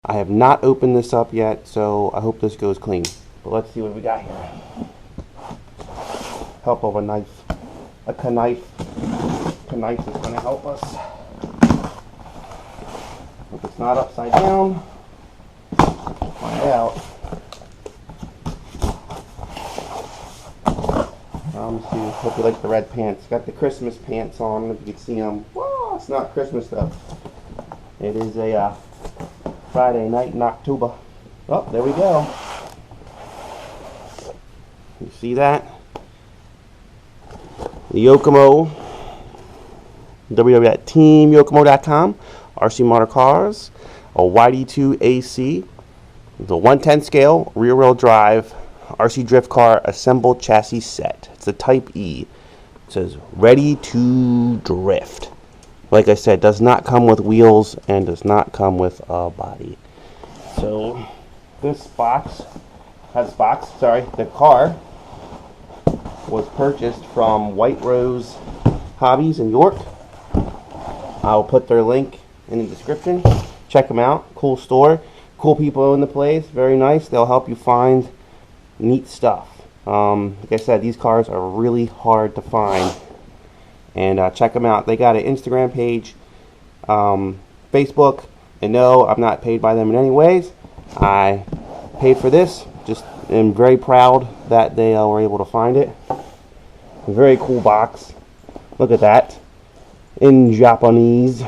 I have not opened this up yet, so I hope this goes clean. But let's see what we got here. Help of a knife. A knife. A knife is going to help us. If it's not upside down, we'll find out. Let's see. Hope you like the red pants. Got the Christmas pants on. If you can see them. Whoa, it's not Christmas though. It is a Friday night in October. Oh, there we go. You see that? The Yokomo, www.teamyokomo.com, RC Motor Cars, a YD-2 AC, the 110 scale, rear wheel drive, RC drift car assembled chassis set. It's the Type E. It says ready to drift. Like I said, does not come with wheels and does not come with a body. So this the car was purchased from White Rose Hobbies in York. I'll put their link in the description. Check them out. Cool store. Cool people in the place. Very nice. They'll help you find neat stuff. Like I said, these cars are really hard to find. And check them out. They got an Instagram page, Facebook. And no, I'm not paid by them in any ways. I paid for this. Just am very proud that they were able to find it. A very cool box. Look at that. In Japanese. Do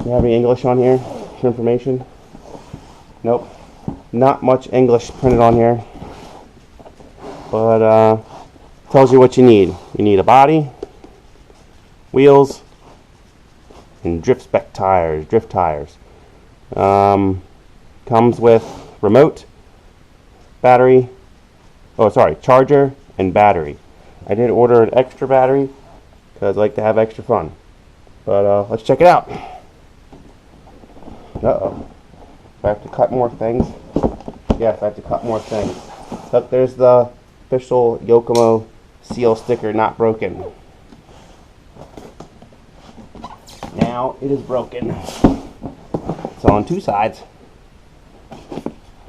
you have any English on here for information? Nope. Not much English printed on here. But tells you what you need. You need a body, wheels, and drift tires. Comes with remote, battery, charger and battery. I did order an extra battery because I like to have extra fun. But let's check it out. Uh-oh. Do I have to cut more things? Yes, I have to cut more things. Look, there's the official Yokomo seal sticker, not broken. Now it is broken. It's on two sides.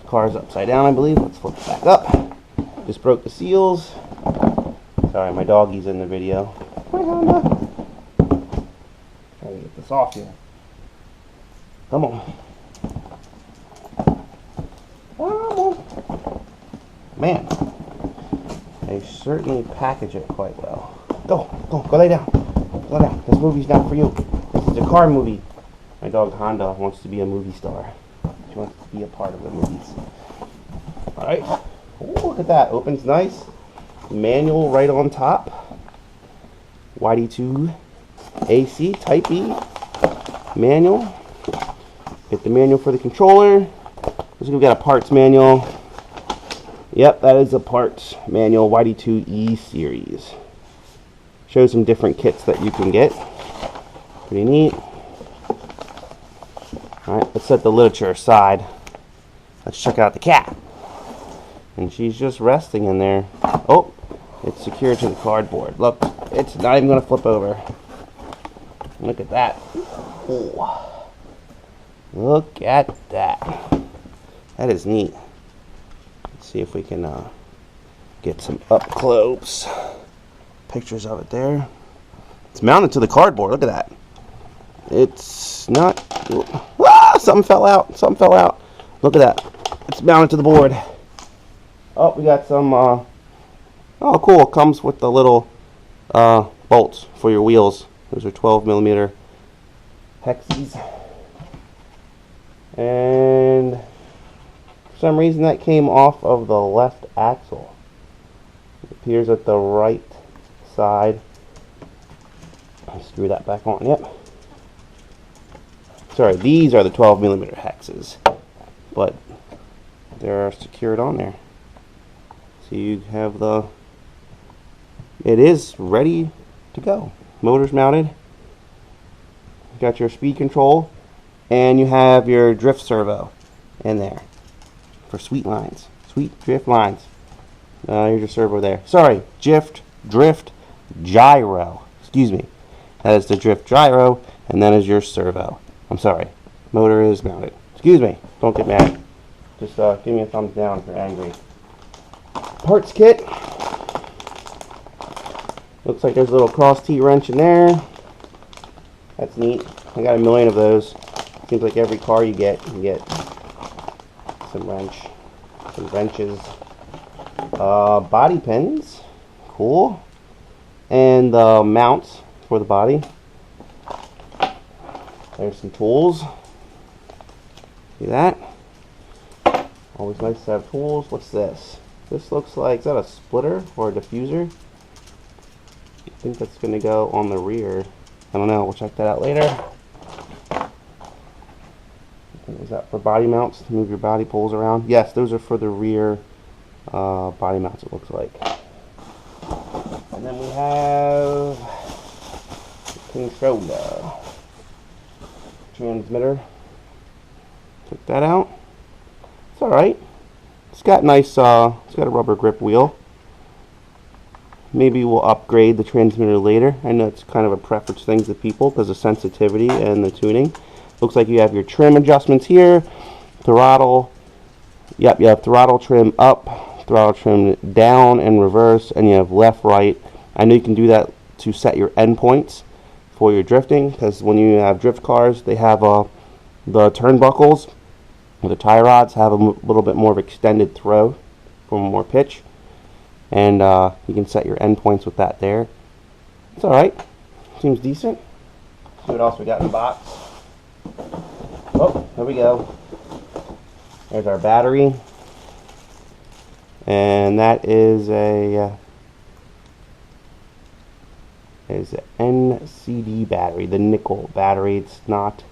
Car's upside down, I believe. Let's flip it back up. Just broke the seals. Sorry, my doggy's in the video. Hi, Honda. Trying to get this off here. Come on. Come on. Man, they certainly package it quite well. Go lay down. Go down. This movie's not for you. This is a car movie. My dog Honda wants to be a movie star. She wants to be a part of the movies. Alright. Oh, look at that. Opens nice. Manual right on top. YD-2 AC Type E. Manual. Get the manual for the controller. We've got a parts manual. Yep, that is a parts manual, YD-2 E series. Shows some different kits that you can get. Pretty neat. Alright, let's set the literature aside. Let's check out the cat. And she's just resting in there. Oh, it's secured to the cardboard. Look, it's not even going to flip over. Look at that. Oh. Look at that. That is neat. Let's see if we can get some up close pictures of it there. It's mounted to the cardboard. Look at that. It's not. Ah, something fell out. Something fell out. Look at that. It's mounted to the board. Oh, we got some. Oh, cool. It comes with the little bolts for your wheels. Those are 12mm hexes. And for some reason that came off of the left axle. It appears at the right side. I'll screw that back on. Yep. Sorry, these are the 12mm hexes, but they're secured on there. So you have the. It is ready to go. Motor's mounted. You got your speed control, and you have your drift servo in there for sweet lines, sweet drift lines. Here's your servo there. Sorry, drift gyro. Excuse me. That is the drift gyro, and that is your servo. I'm sorry. Motor is mounted. Excuse me. Don't get mad. Just give me a thumbs down if you're angry. Parts kit. Looks like there's a little cross T wrench in there. That's neat. I got a million of those. Seems like every car you get some wrenches. Body pins. Cool. And mounts for the body. There's some tools. See that? Always nice to have tools. What's this? This looks like, is that a splitter or a diffuser? I think that's going to go on the rear. I don't know. We'll check that out later. Is that for body mounts to move your body poles around? Yes, those are for the rear body mounts, it looks like. And then we have controller. Transmitter. Check that out. It's alright. It's got nice, it's got a rubber grip wheel. Maybe we'll upgrade the transmitter later. I know it's kind of a preference thing to people because of sensitivity and the tuning. Looks like you have your trim adjustments here. Throttle. Yep, you have throttle trim up, throttle trim down and reverse, and you have left, right. I know you can do that to set your endpoints for your drifting, because when you have drift cars, they have the turnbuckles, or the tie rods have a little bit more of extended throw for more pitch. And you can set your endpoints with that there. It's alright. Seems decent. See what else we got in the box. Oh, there we go. There's our battery. And that is an NCD battery, the nickel battery. It's not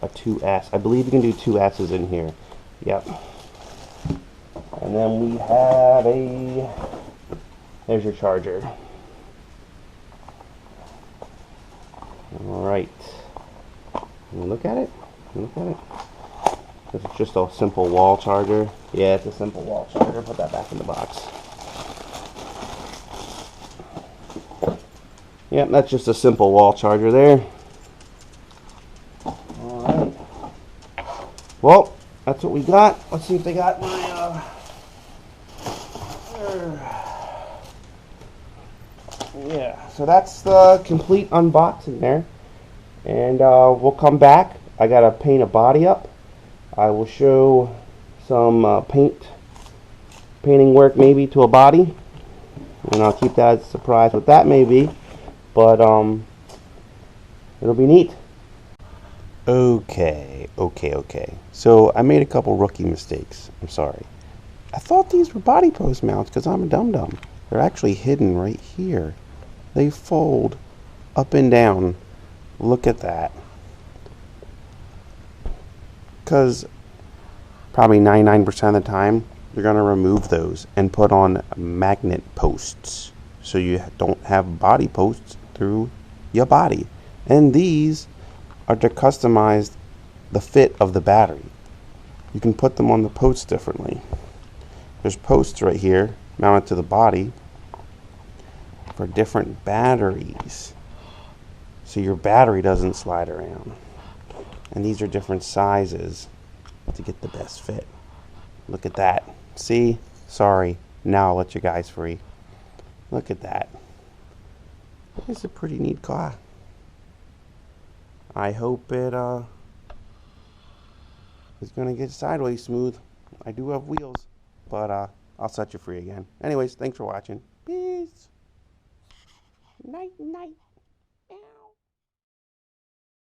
a 2S. I believe you can do 2S's in here. Yep. And then we have there's your charger. Alright. Look at it. Look at it. This is just a simple wall charger. Yeah, it's a simple wall charger. Put that back in the box. Yep, that's just a simple wall charger there. Alright. Well, that's what we got. Let's see if they got my yeah, so that's the complete unboxing there. And we'll come back. I gotta paint a body up. I will show some painting work maybe to a body, and I'll keep that as a surprise what that may be, but it'll be neat. Okay. So I made a couple rookie mistakes. I'm sorry. I thought these were body post mounts because I'm a dum-dum. They're actually hidden right here. They fold up and down. Look at that. Because probably 99% of the time, you're going to remove those and put on magnet posts. So you don't have body posts through your body. And these are to customize the fit of the battery. You can put them on the posts differently. There's posts right here mounted to the body for different batteries, so your battery doesn't slide around. And these are different sizes to get the best fit. Look at that. See? Sorry. Now I'll let you guys free. Look at that. It's a pretty neat car. I hope it is going to get sideways smooth. I do have wheels, but I'll set you free again. Anyways, thanks for watching. Peace. Night, night. Ow.